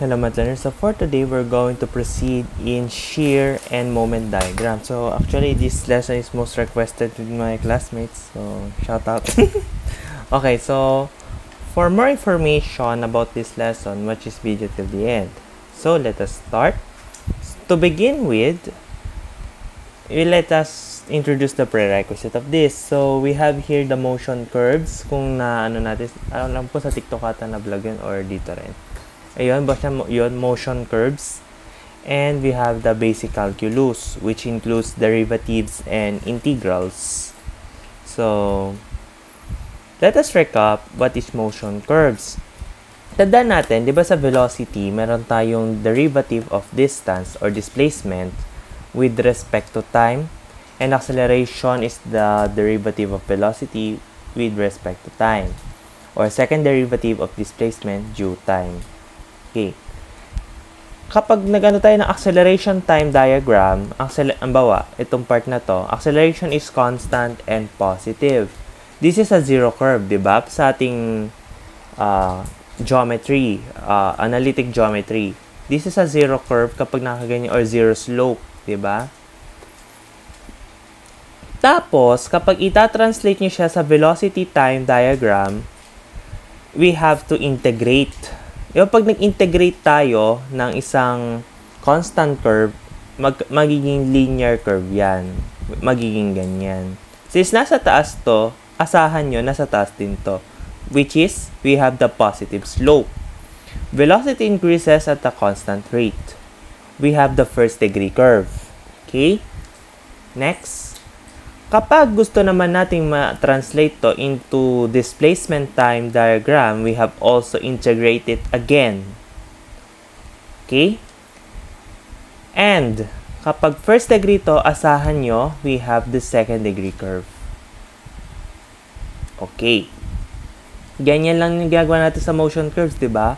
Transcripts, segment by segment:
Hello math learners. So for today, we're going to proceed in shear and moment diagram. So actually, this lesson is most requested with my classmates. So shout out. Okay, so for more information about this lesson, watch this video till the end. So let us start. To begin with, let us introduce the prerequisite of this. So we have here the motion curves. Kung na ano natin, alam ko sa TikTok ata na vlog yun or dito rin. Ayun, basta yun, motion curves. And we have the basic calculus, which includes derivatives and integrals. So, let us recap what is motion curves. Tandaan natin, di ba sa velocity, meron tayong derivative of distance or displacement with respect to time. And acceleration is the derivative of velocity with respect to time. Or second derivative of displacement due time. Okay. Kapag nagano tayo ng acceleration time diagram, ambawa, itong part na to, acceleration is constant and positive. This is a zero curve, di ba? Sa ating geometry, analytic geometry. This is a zero curve kapag nakaganyan or zero slope, di ba? Tapos, kapag ita-translate nyo siya sa velocity time diagram, we have to integrate. Yung pag nag-integrate tayo ng isang constant curve, magiging linear curve yan. Magiging ganyan. Since nasa taas to, asahan nyo, nasa taas din to. Which is, we have the positive slope. Velocity increases at a constant rate. We have the first degree curve. Okay? Next. Kapag gusto naman nating ma-translate to into displacement time diagram, we have also integrated again. Okay? And, kapag first degree to, asahan nyo, we have the second degree curve. Okay. Ganyan lang yung gagawa natin sa motion curves, di ba?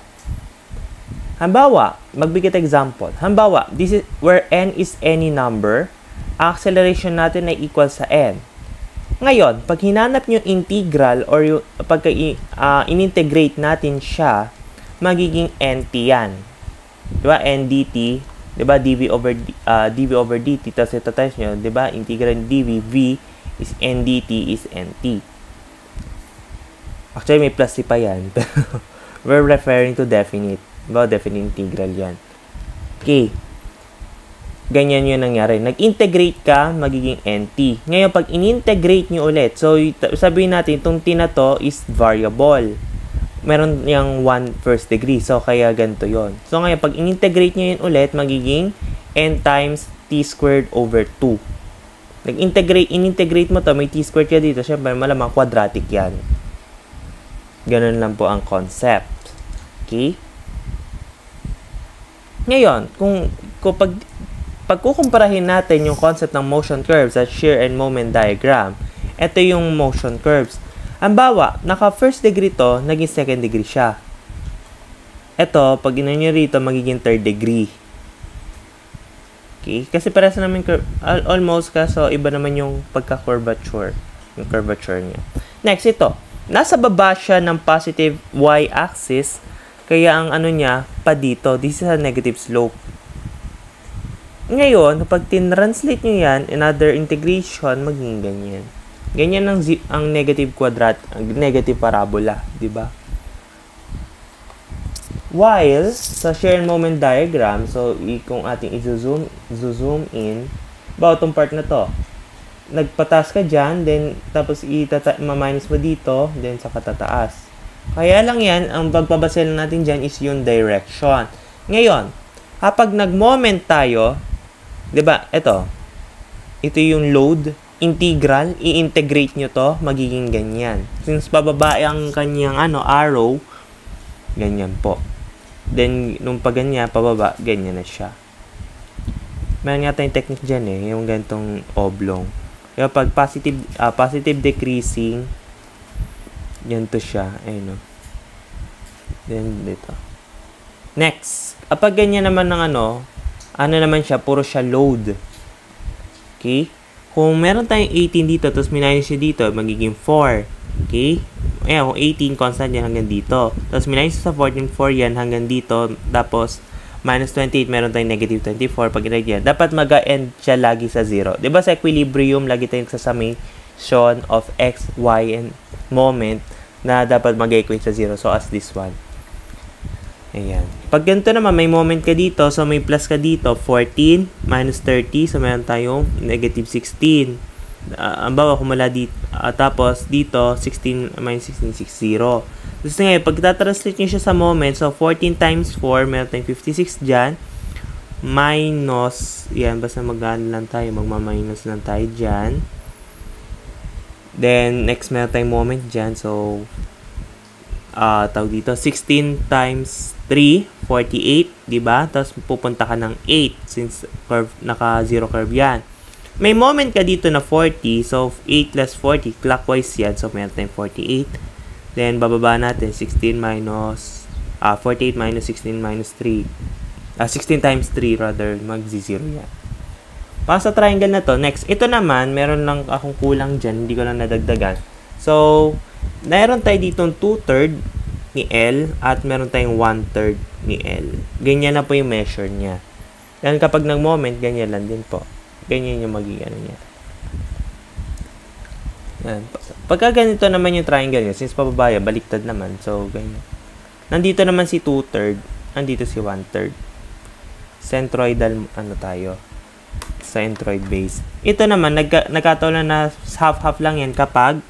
Halimbawa, magbigay example. Halimbawa, this is where n is any number, acceleration natin ay equal sa n. Ngayon, pag hinanap nyo integral or yung pagka in-integrate natin siya, magiging nt yan. Diba? n dt, diba? dv over dt, tapos ito times nyo, diba? Integral dv, v is n dt is nt. Actually, may plus c pa yan. We're referring to definite. Diba? Definite integral yan. Okay. Ganyan yun nangyari. Nag-integrate ka, magiging NT. Ngayon, pag in-integrate nyo ulit, so sabihin natin, itong t na to is variable. Meron yung 1 first degree. So, kaya ganito yon. So, ngayon, pag in-integrate nyo yun ulit, magiging n times t squared over 2. In-integrate mo to, may t squared ka dito. Siyempre, malamang quadratic yan. Ganun lang po ang concept. Okay? Ngayon, kung pagkukumparahin natin yung concept ng motion curves at shear and moment diagram, ito yung motion curves. Halimbawa, naka first degree to, naging second degree siya. Ito, pag ino nyo rito, magiging third degree. Okay? Kasi parehas namin almost ka, so iba naman yung pagka-curvature. Yung curvature niya. Next, ito. Nasa baba siya ng positive y-axis, kaya ang ano niya, pa dito. This is a negative slope. Ngayon, kapag tin-translate nyo yan, another integration, magiging ganyan. Ganyan ang negative negative parabola, di ba? While, sa shear and moment diagram, so, kung ating i-zoom in, about itong part na to, nagpataas ka dyan, then, tapos ma-minus mo dito, then, sa katataas. Kaya lang yan, ang pagbabase lang natin dyan is yung direction. Ngayon, kapag nag-moment tayo, diba, ito yung load, integral, i-integrate nyo to, magiging ganyan. Since pababa ang kanyang arrow, ganyan po. Then, nung pag ganyan, pababa, ganyan na siya. Meron nga tayong technique dyan yung ganitong oblong. Kaya pag positive decreasing, ganito siya, ayun. Then, dito. Next, kapag ganyan naman ng ano naman siya, puro siya load. Okay? Kung meron tayong 18 dito, tapos minus siya dito, magiging 4. Okay? Ayan, kung 18, constant yan hanggang dito. Tapos, minus sa 14, 4 yan hanggang dito. Tapos, minus 28, meron tayong negative 24. Pag yan, dapat mag-end siya lagi sa 0. Diba sa equilibrium, lagi tayong sa summation of x, y, and moment na dapat mag-equate sa 0. So, as this one. Ayan. Pag ganito naman, may moment ka dito. So, may plus ka dito. 14 minus 30. So, meron tayong negative 16. Ang bawa kumula dito. Tapos, dito, 16 minus 16, 60. Tapos ngayon, pag tatranslate nyo siya sa moment, so 14 times 4, meron tayong 56 dyan. Minus, yan, basta mag-ano lang tayo, magma-minus lang tayo dyan. Then, next meron tayong moment dyan. So, tawag dito, 16 times 3, 48, diba? Tapos, pupunta ka ng 8, since curve, naka-zero curve yan. May moment ka dito na 40, so 8 plus 40, clockwise yan, so meron tayong 48. Then, bababa natin, 16 minus, 48 minus 16 minus 3. 16 times 3, rather, mag-0 yan. Para sa triangle na to, next, ito naman, meron lang akong kulang dyan, hindi ko lang nadagdagan. So, meron tayo dito 2/3 ni L, at meron tayong 1/3 ni L. Ganyan na po yung measure niya. Yan, kapag nag-moment, ganyan lang din po. Ganyan yung magiging ano niya. Yan. Pagka ganito naman yung triangle niya, since pababaya, baliktad naman. So, ganyan. Nandito naman si 2/3. Nandito si 1/3. Centroidal, ano tayo? Centroid base. Ito naman, nagkataon na half-half lang yan kapag,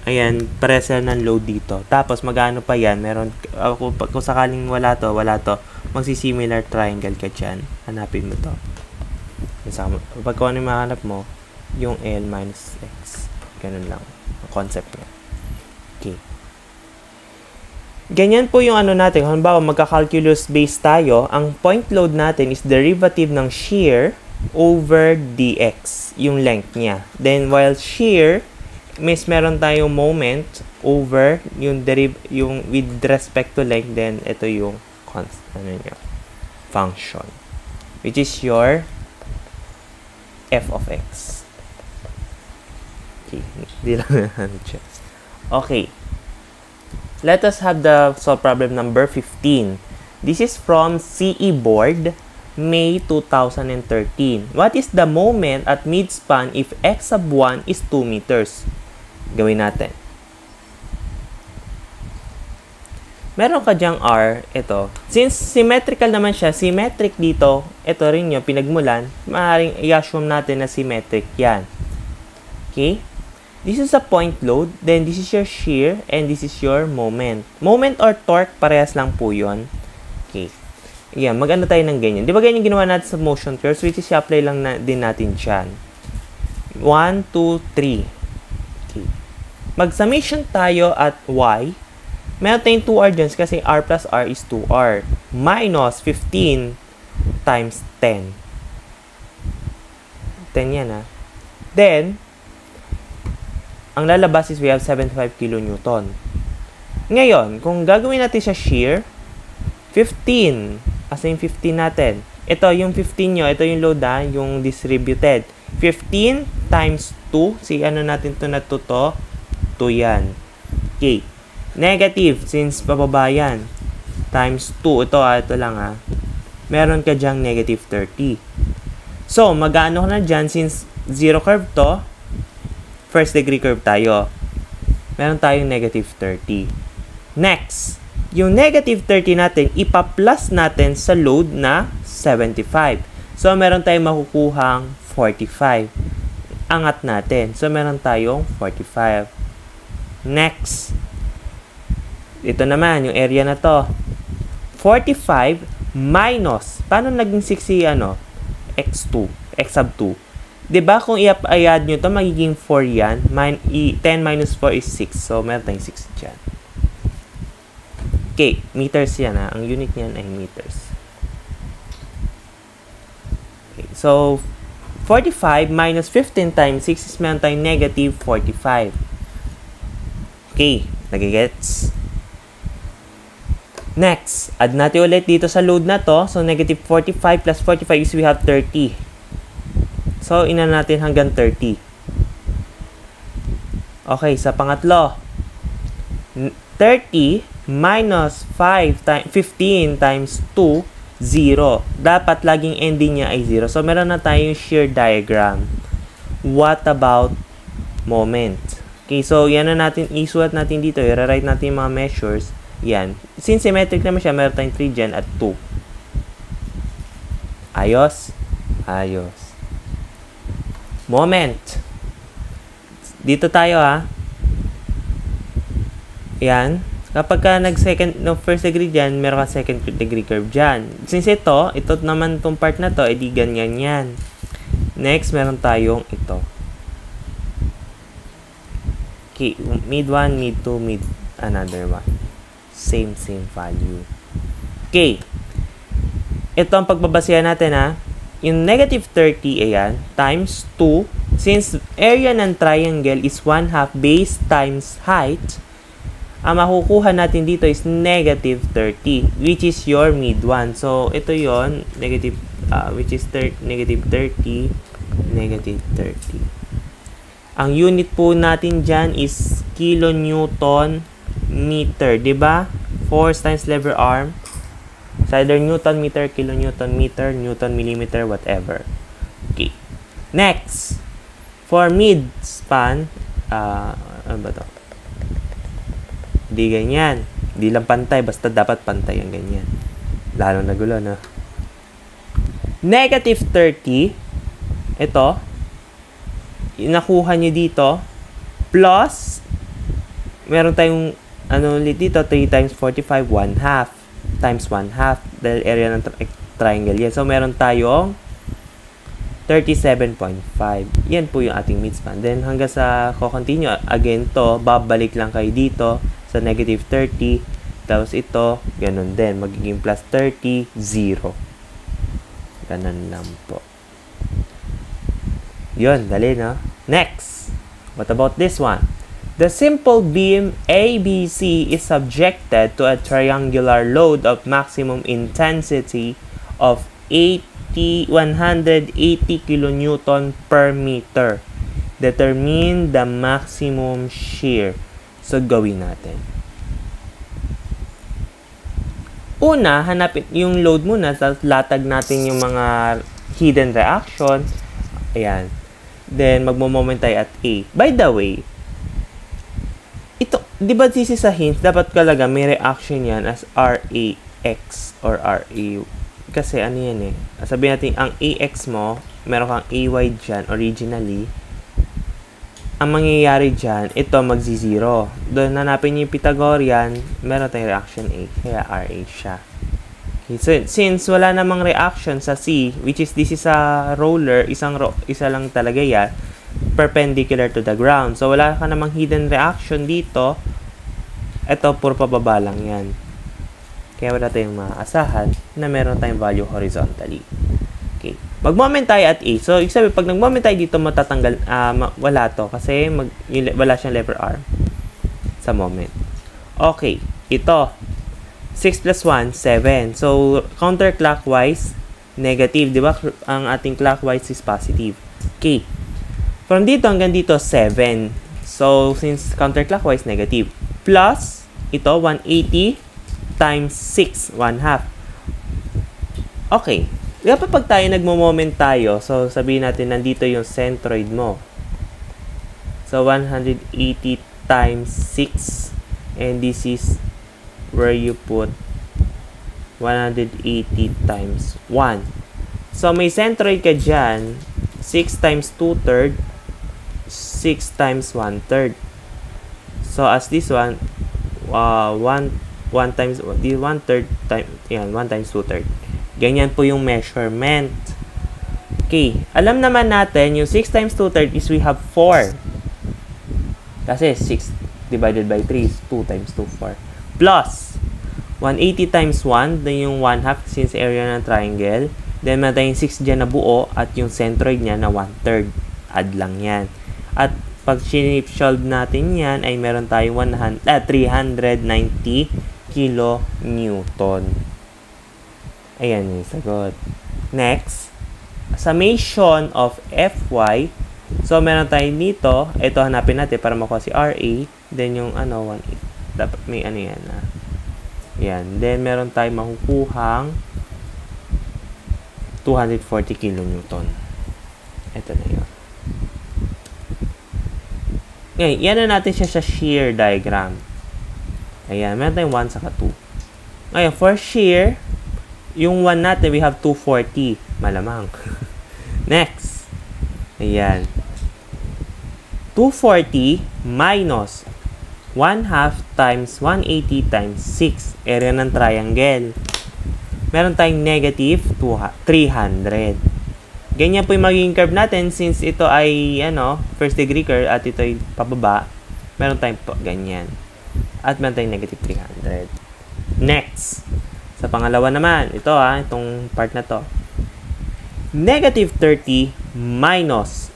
ayan, pressure ng load dito. Tapos, magano pa yan? Meron, kung sakaling wala to, magsisimilar triangle ka dyan. Hanapin mo to. Pag kung ano yung mahanap mo, yung L minus X. Ganun lang. Ang concept niya. Okay. Ganyan po yung ano natin. Halimbawa, magka-calculus base tayo. Ang point load natin is derivative ng shear over dx. Yung length niya. Then, while shear, meron tayong moment over yung with respect to length. Then, ito yung function. Which is your f of x. Okay. Hindi lang siya. Okay. Let us have the solve problem number 15. This is from CE Board, May 2013. What is the moment at midspan if x sub 1 is 2 meters? Gawin natin. Meron ka dyang R, ito. Since symmetrical naman siya, symmetric dito, ito rin yung pinagmulan, maaaring i-assume natin na symmetric yan. Okay? This is a point load, then this is your shear, and this is your moment. Moment or torque, parehas lang po yun. Okay. Yan, mag-ano tayo ng ganyan. Di ba ganyan ginawa natin sa motion curves, which is i-apply lang din natin dyan. 1, 2, 3. Okay. Mag-summation tayo at y. Meron tayong 2r dyan kasi r plus r is 2r. Minus 15 times 10. 10 yan ha. Then, ang lalabas is we have 75 kN. Ngayon, kung gagawin natin siya shear, 15. Asa yung 15 natin? Ito, yung 15 nyo, ito yung load ha, yung distributed. 15 times 2, ano natin to na to, 2 yan. Okay. Negative, since pababa yan, times 2. Ito lang ha. Meron ka dyang negative 30. So, mag-ano ka na dyan, since 0 curve to, first degree curve tayo. Meron tayong negative 30. Next, yung negative 30 natin, ipa-plus natin sa load na 75. So, meron tayong makukuhang 45. Angat natin. So, meron tayong 45. Next, ito naman, yung area na to. 45 minus, paano naging 6 x2, x sub 2? Diba, kung i-add nyo to magiging 4 yan. 10 minus 4 is 6. So, meron tayong 6 dyan. Okay, meters yan ha. Ang unit niyan ay meters. Okay, so, 45 minus 15 times 6 is meron tayong negative 45. Okay, nagigets? Next, add natin ulit dito sa load na to. So, negative 45 plus 45 is we have 30. So, ina natin hanggang 30. Okay, sa pangatlo. 30 minus 15 times 2, 0. Dapat laging ending niya ay 0. So, meron na tayong shear diagram. What about moment? Okay, so yan na natin, isulat natin dito. I-write natin yung mga measures. Yan. Since symmetric naman siya, meron tayong 3 dyan at 2. Ayos? Ayos. Moment. Dito tayo ha. Yan. Kapag ka first degree dyan, meron ka second degree curve dyan. Since ito naman itong part na to, edi ganyan yan. Next, meron tayong ito. Okay, mid 1, mid 2, mid another one. Same value. Okay. Ito ang pagbabasihan natin ha. Yung negative 30, ayan, times 2. Since area ng triangle is 1/2 base times height, ang makukuha natin dito is negative 30, which is your mid 1. So, ito yon negative, which is negative 30, negative 30. Ang unit po natin dyan is kilonewton meter, diba? Force times lever arm. It's either Newton meter, kilonewton meter, Newton millimeter, whatever. Okay. Next, for mid span, ano ba to? Di ganyan. Di lang pantay, basta dapat pantay ang ganyan. Lalo na gulo, no? Negative 30, ito, nakuha nyo dito, plus, meron tayong, ano ulit dito, 3 times 45, 1/2, times 1/2, dahil area ng triangle yan. So, meron tayong 37.5. Yan po yung ating midspan. Then, hanggang sa continue again to, babalik lang kayo dito sa negative 30. Tapos ito, ganun din. Magiging plus 30, 0. Ganun lang po. Yun, dali, no? Next. What about this one? The simple beam ABC is subjected to a triangular load of maximum intensity of 180 kilonewton per meter. Determine the maximum shear. So, gawin natin. Una, hanapin yung load muna. Tapos, latag natin yung mga hidden reaction. Ayan. Then, magmo-moment tayo at A. By the way, ito, di ba this is a hint? Dapat talaga may reaction yan as RAX or RA. Kasi ano yan eh. Sabihin natin, ang AX mo, meron kang AY dyan originally. Ang mangyayari dyan, ito magzi-0. Doon hanapin niyo yung Pythagorean, meron tayong reaction A. Kaya RA siya. Okay, so, since wala namang reaction sa C, which is this is a roller, isa lang talaga yan, perpendicular to the ground. So, wala ka namang hidden reaction dito. Ito, puro pababa lang yan. Kaya wala tayong maaasahan na meron tayong value horizontally. Okay. Mag-moment tayo at A. So, ibig sabihin, pag nag-moment tayo dito, matatanggal, wala to. Kasi wala siyang lever arm sa moment. Okay. Ito. 6 plus 1, 7. So, counterclockwise, negative. Diba? Ang ating clockwise is positive. Okay. From dito hanggang dito, 7. So, since counterclockwise, negative. Plus, ito, 180 times 6, 1/2. Okay. Kapag tayo nagmo-moment tayo, so sabihin natin, nandito yung centroid mo. So, 180 times 6. And this is where you put 180 times 1. So, may centroid ka dyan. 6 times 2/3. 6 times 1/3. So, as this one, 1 times 1/3 time, yan, 1 times 2/3. Ganyan po yung measurement. Okay, alam naman natin, yung 6 times 2/3 is we have 4. Kasi 6 divided by 3 is 2 times 2, 4. Plus, 180 times 1, then yung 1/2 since area ng triangle. Then, meron tayong 6 dyan na buo at yung centroid niya na 1/3. Add lang yan. At pag sinip-solve natin yan, ay meron tayong 390 kilonewton. Ayan yung sagot. Next, summation of Fy. So, meron tayo dito. Ito, hanapin natin para makuha si RA. Then, yung 180. Dapat may ano yan. Yan. Then, meron tayong makukuhang 240 kilonewton. Ito na yun. Ngayon, yan na natin siya sa shear diagram. Ayan. Meron tayong 1 saka 2. Ngayon, for shear, yung 1 natin, we have 240. Malamang. Next. Ayan. 240 minus 1/2 times 180 times 6. Area ng triangle. Meron tayong negative 300. Ganyan po yung magiging curve natin since ito ay first degree curve at ito ay pababa. Meron tayong ganyan. At meron tayong negative 300. Next. Sa pangalawa naman, itong part na to. Negative 30 minus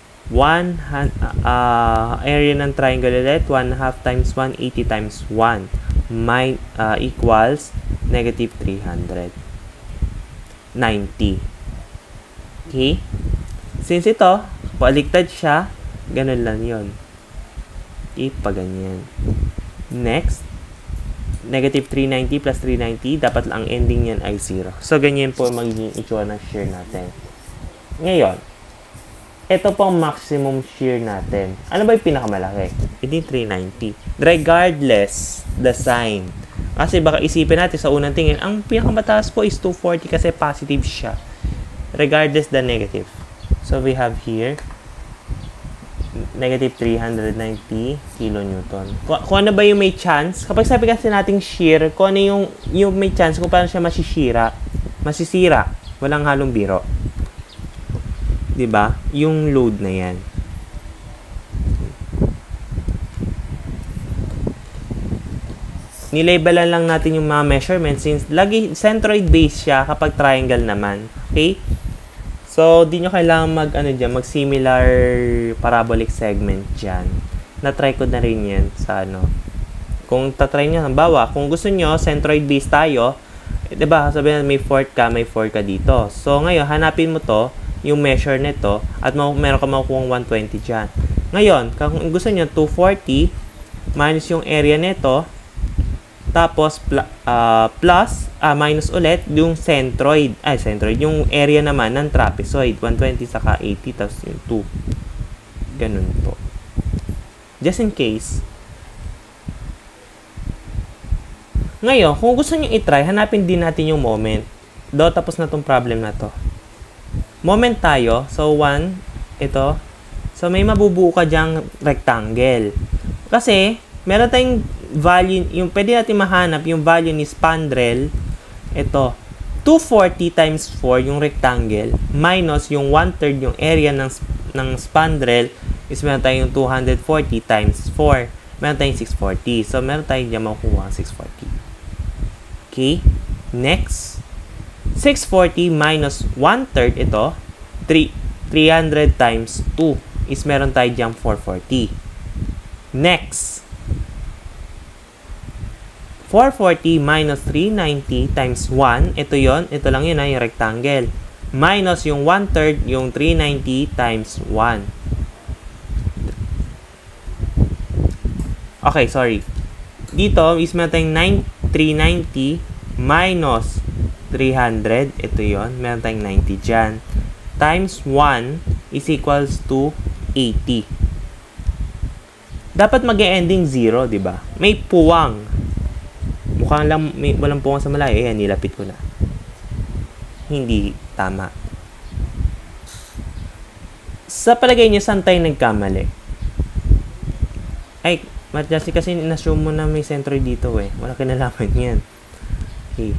area ng triangle ulit, 1/2 times 180 times 1 equals negative 390. Okay? Since ito, baliktad siya, ganun lang yun. Okay, paganyan. Next, negative 390 plus 390, dapat lang ending yan ay 0. So, ganyan po magiging itsura ng shear natin. Ngayon, ito pong maximum shear natin. Ano ba yung pinakamalaki? Hindi 390. Regardless the sign. Kasi baka isipin natin sa unang tingin, ang pinakamataas po is 240 kasi positive siya. Regardless the negative. So, we have here negative 390 kilonewton. Kung ano ba yung may chance, kapag sabi kasi nating shear, kung ano yung may chance kung paano siya masisira. Walang halong biro. Diba? Yung load na yan. Nilabelan lang natin yung mga measurements since lagi centroid base siya kapag triangle naman. Okay? So, di nyo kailangan mag-similar parabolic segment dyan. Na-try ko na rin yan sa Kung tatry nyo, halimbawa, kung gusto nyo, centroid base tayo, diba, sabihin may 4 ka dito. So, ngayon, hanapin mo to, yung measure nito, at meron ka makukuha 120 dyan. Ngayon, kung gusto nyo, 240, minus yung area nito, tapos, minus ulit, yung centroid, yung area naman ng trapezoid, 120 saka 80, tapos yung 2. Ganun po. Just in case. Ngayon, kung gusto nyo i-try, hanapin din natin yung moment. Tapos na tong problem na to. Moment tayo. So, 1, ito. So, may mabubuo ka dyang rectangle. Kasi, meron tayong value, yung pwede natin mahanap yung value ni spandrel. Ito, 240 times 4 yung rectangle minus yung 1/3 yung area ng spandrel is meron tayong 240 times 4. Meron tayong 640. So, meron tayong dyan makukuha 640. Okay? Next. 640 minus 1/3 ito, 300 times 2 is meron tayo dyan 440. Next, 440 minus 390 times 1, ito lang yun yung rectangle. Minus yung 1/3 yung 390 times 1. Okay, sorry. Dito is meron tayong 390 minus 300, ito yon, meron tayong 90 dyan, times 1 is equals to 80. Dapat mag-ending 0, di ba? May puwang. Mukhang lang, walang puwang sa malayo. Ayan, nilapit ko na. Hindi tama. Sa palagay niyo, saan tayo nagkamali? Ay, Matjasi, kasi in-assume mo na may centroid dito eh. Wala kinalaman yan. Okay.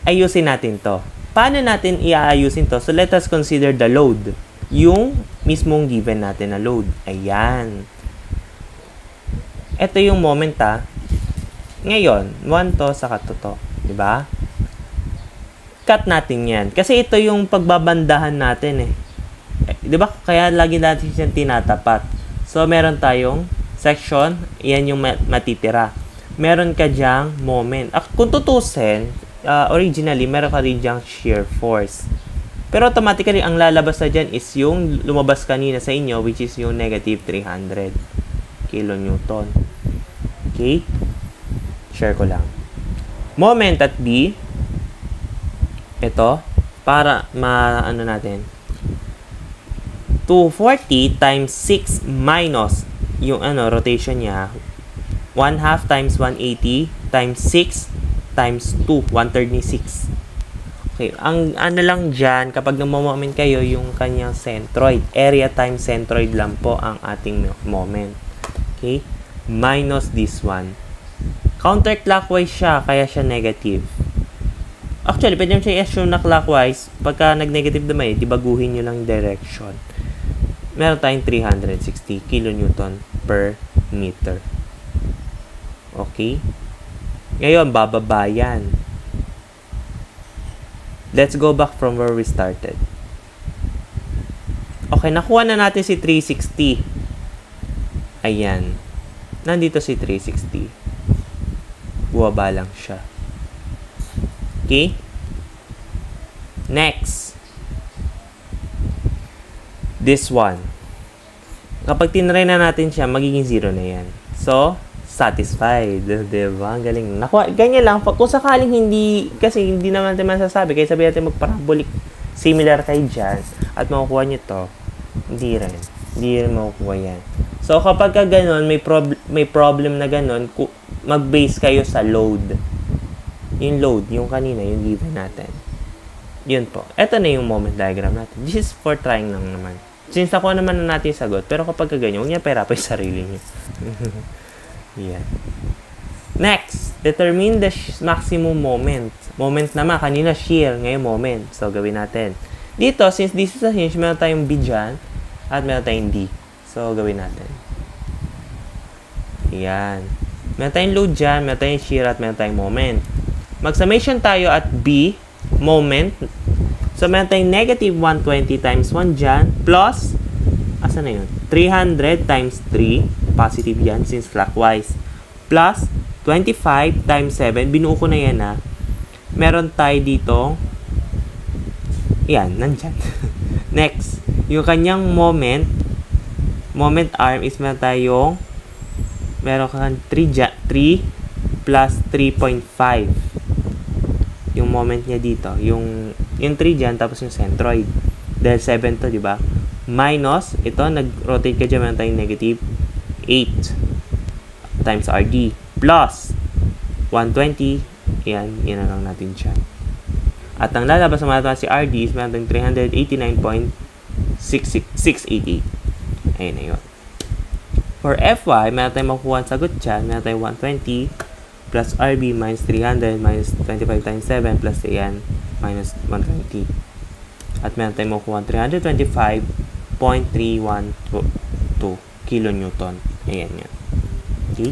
Ayusin natin to. Paano natin i-aayusin to? So, let us consider the load. Yung mismong given natin na load. Ayan. Ito yung moment Ngayon, 1 to saka 2 to. Diba? Cut natin yan. Kasi ito yung pagbabandahan natin eh. Diba? Kaya lagi natin siyang tinatapat. So, meron tayong section. Yan yung matitira. Meron ka dyang moment. Kung tutusin, originally, meron ka rin dyang shear force. Pero automatically, ang lalabas na dyan is yung lumabas kanina sa inyo, which is yung negative 300 kilonewton. Okay? Share ko lang. Moment at B, ito, para ano natin, 240 times 6 minus yung rotation niya, 1/2 times 180 times 6 times 2, 1/3 ni 6. Okay, ang lang dyan, kapag namo-moment kayo, yung kanyang centroid, area times centroid lang po ang ating moment. Okay, minus this one. Counterclockwise siya, kaya siya negative. Actually, pwede naman siya i-assume na clockwise. Pagka nag-negative naman, dibaguhin nyo lang direction. Meron tayong 360 kilonewton per meter. Okay? Ngayon, bababa yan. Let's go back from where we started. Okay, nakuha na natin si 360. Ayan. Nandito si 360. Buwaba lang siya. Okay? Next. This one. Kapag tinry na natin siya, magiging 0 na yan. So, satisfied. Diba? Ang galing. Nakuha, ganyan lang. Kung sakaling hindi, kasi hindi naman natin masasabi, kaya sabihin natin magparabolic similar kay dyan, at makukuha nyo to, hindi rin. Hindi rin makukuha yan. So, kapag ka ganun, may problem na ganun, mag-base kayo sa load. Yung load, yung kanina, yung given natin. Yun po. Ito na yung moment diagram natin. This is for trying lang naman. Since nakuha naman na natin yung sagot, pero kapag ka ganyan, huwag niya pahirapan yung sarili niyo. Yeah. Next, determine the maximum moment. Moment naman, kanina shear, ngayon moment. So, gawin natin. Dito, since this is a hinge, meron tayong B dyan, at meron tayong D. So, gawin natin. Ayan. Meron tayong load dyan, meron tayong shear, at meron tayong moment. Mag-summation tayo at B, moment. So, meron tayong negative 120 times 1 dyan, plus, asa na yun? 300 times 3, positive yan since clockwise, plus 25 times 7, binuo ko na yan ha. Meron tayo dito, yan, nandyan. Next, yung kanyang moment arm is meron tayong, meron kang 3 plus 3.5. Yung moment niya dito, yung 3 dyan, tapos yung centroid. Dahil 7 to, di ba? Minus, ito, nag-rotate ka dyan, meron tayong negative 8 times RD. Plus, 120, yan na lang natin siya. At ang lalabas sa mga si RD is meron tayong 389.688. Ayun na yun. For FY, meron tayong makukuha ang sagot dyan, meron tayong 120 plus RB minus 300 minus 25 times 7 plus yan minus 120. At meron tayong makukuha 325.312 kilonewton. Ayan yan. Okay?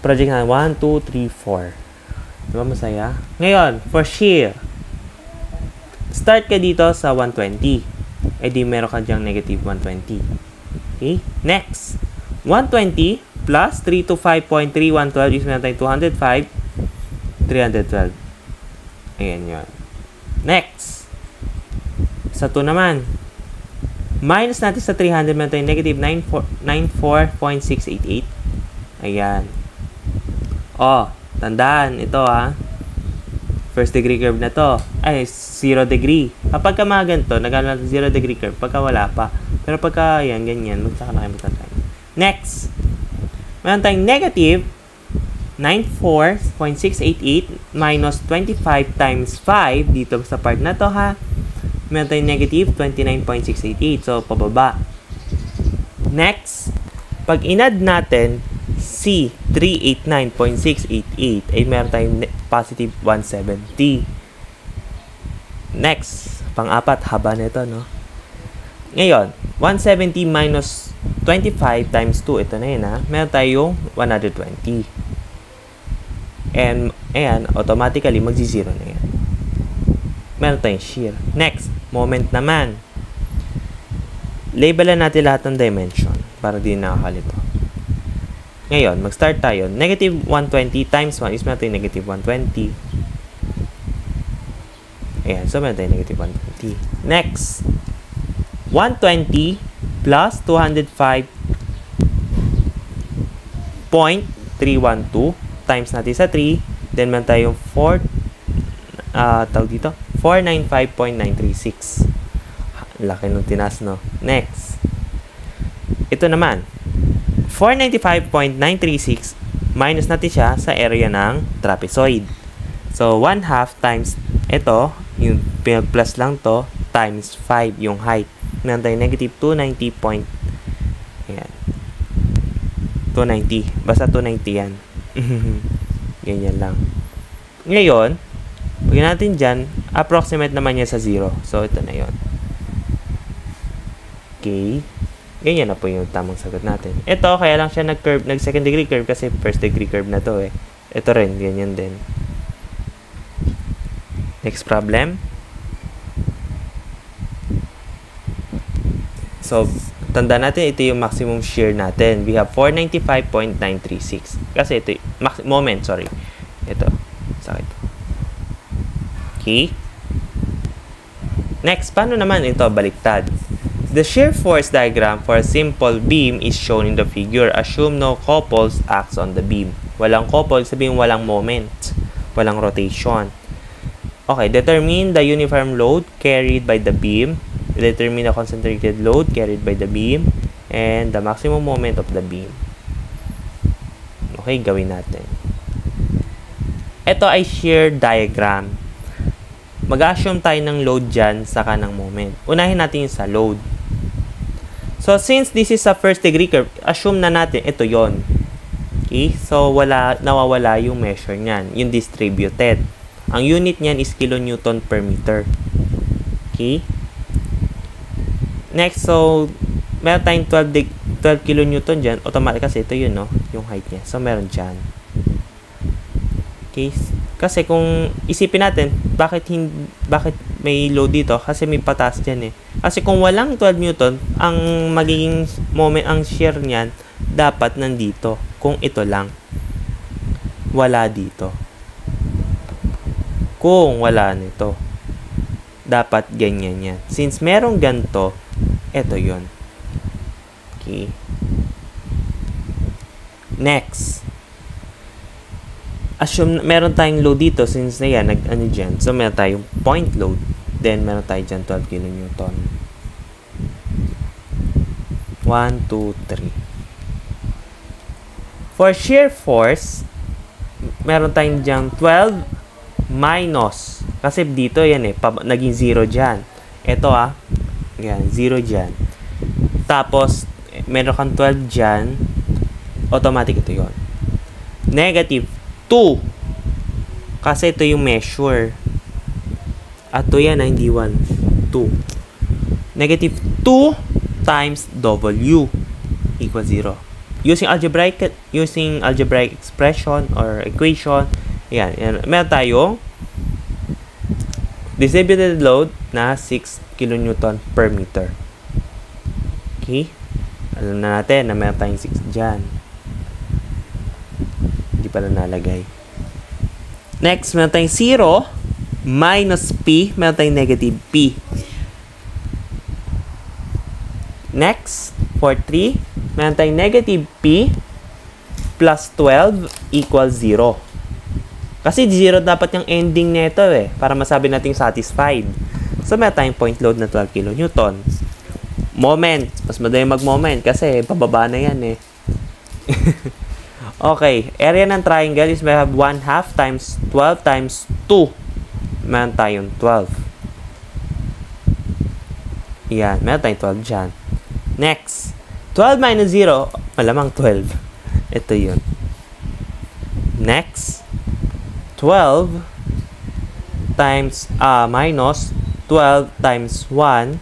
Project na 1, 2, 3, 4. Diba masaya? Ngayon, for shear. Start ka dito sa 120. Eh di meron ka dyang negative 120. Okay? Next. 120 plus 325.3112 is meron tayong 205. 312. Ayan yun. Next. Sa 2 naman. Minus natin sa 300, meron tayong negative 94.688. Ayan. Oh, tandaan. Ito first degree curve na to. Ay, 0 degree. Kapag ka mga ganito, nagano natin 0 degree curve. Pagka wala pa. Pero pagka, yan, ganyan, magsaka na kayo magtatry. Next. Meron tayong negative 94.688 minus 25 times 5 dito sa part na to meron tayong negative 29.688. So, pababa. Next, pag inad natin C 389.688 ay meron tayong positive 170. Next, pang-apat, haba nito, no? Ngayon, 170 minus 25 times 2, ito na yun, meron tayong 120. And, ayan, automatically, magzi-zero na yan. Meron tayong shear. Next, moment naman. Labelan natin lahat ng dimension para di nakakalito. Ngayon, mag-start tayo. Negative 120 times 1 is meron tayong negative 120. Ayan, so meron tayong negative 120. Next, 120 plus 205.312 312 times natin sa 3, then meron tayong 495.936. Laki nung tinas, no? Next. Ito naman, 495.936 minus natin siya sa area ng trapezoid. So, 1/2 times ito, yung plus lang to, times 5 yung height. Meron tayong negative 290. Ayan. 290. Basta 290 yan. Ganyan lang. Ngayon, pag natin dyan, approximate naman niya sa 0. So, ito na yon. Okay. Ganyan na po yung tamang sagot natin. Ito, kaya lang siya nag-curve, nag-second degree curve kasi first degree curve na to eh. Ito rin, ganyan din. Next problem. So, tanda natin, ito yung maximum shear natin. We have 495.936. Kasi ito, moment, sorry. Ito. Sakit. Okay. Next, paano naman ito baliktad? The shear force diagram for a simple beam is shown in the figure. Assume no couples acts on the beam. Walang couple, sabihin walang moment. Walang rotation. Okay, determine the uniform load carried by the beam. Determine the concentrated load carried by the beam. And the maximum moment of the beam. Okay, gawin natin. Ito ay shear diagram. Mag-assume tayo ng load dyan sa kanang moment. Unahin natin yung sa load. So, since this is a first degree curve, assume na natin, ito yon. Okay? So, nawawala yung measure niyan, yung distributed. Ang unit niyan is kilonewton per meter. Okay? Next, so, meron tayong 12 kilonewton dyan. Automatic kasi ito yun, no? Yung height niya. So, meron dyan. Okay? Kasi kung isipin natin, bakit may load dito? Kasi may patas dyan eh. Kasi kung walang 12 newton, ang magiging moment, ang shear niyan, dapat nandito. Kung ito lang. Wala dito. Kung wala nito, dapat ganyan yan. Since merong ganito, ito yon. Okay. Next. Assume meron tayong load dito since na yan, nag-ano dyan. So, meron tayong point load. Then, meron tayo dyan 12 kN. 1, 2, 3. For shear force, meron tayong dyan 12 minus. Kasi dito yan eh, naging 0 dyan. Ito yan, 0 dyan. Tapos, meron kang 12 dyan. Automatic ito yon. Negative 2. Kasi ito yung measure. At ito yan, hindi 1. 2. Negative 2 times W equals 0. Using algebraic expression or equation, yan. Meron tayong distributed load na 6 kN per meter. Okay? Alam na natin na meron tayong 6 dyan. Hindi pala nalagay. Next, meron tayong 0 minus P. Meron tayong negative P. Next, for 3, meron tayong negative P plus 12 equals 0. Kasi 0 dapat yung ending nito eh, para masabi natin satisfied. So, meron tayong point load na 12 kN. Moment. Mas madali mag-moment kasi pababa na yan eh. Okay. Area ng triangle is we have 1/2 times 12 times 2. Meron tayong 12. Yan. Meron tayong 12 dyan. Next. 12 minus 0. Malamang 12. Ito yun. Next. 12 times minus 12 times 1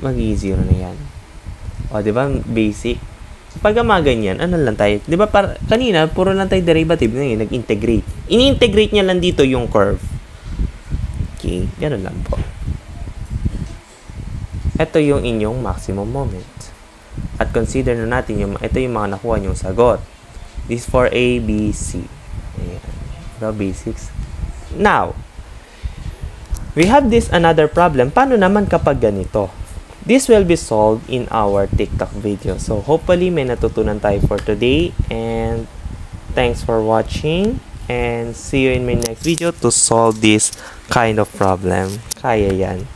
mag-i-0 na yan. O, di ba? Basic. Pag mga ganyan, ano lang tayo? Di ba, kanina, puro lang tayo derivative na yun, nag-integrate. Ini-integrate niya lang dito yung curve. Okay, gano'n lang po. Ito yung inyong maximum moment. At consider na natin, ito yung mga nakuha nyong sagot. This for A, B, C. Ayan. The basics. Now, we have this another problem. Paano naman kapag ganito? This will be solved in our TikTok video. So, hopefully, may natutunan tayo for today. And, Thanks for watching and see you in my next video to solve this kind of problem. Kaya yan.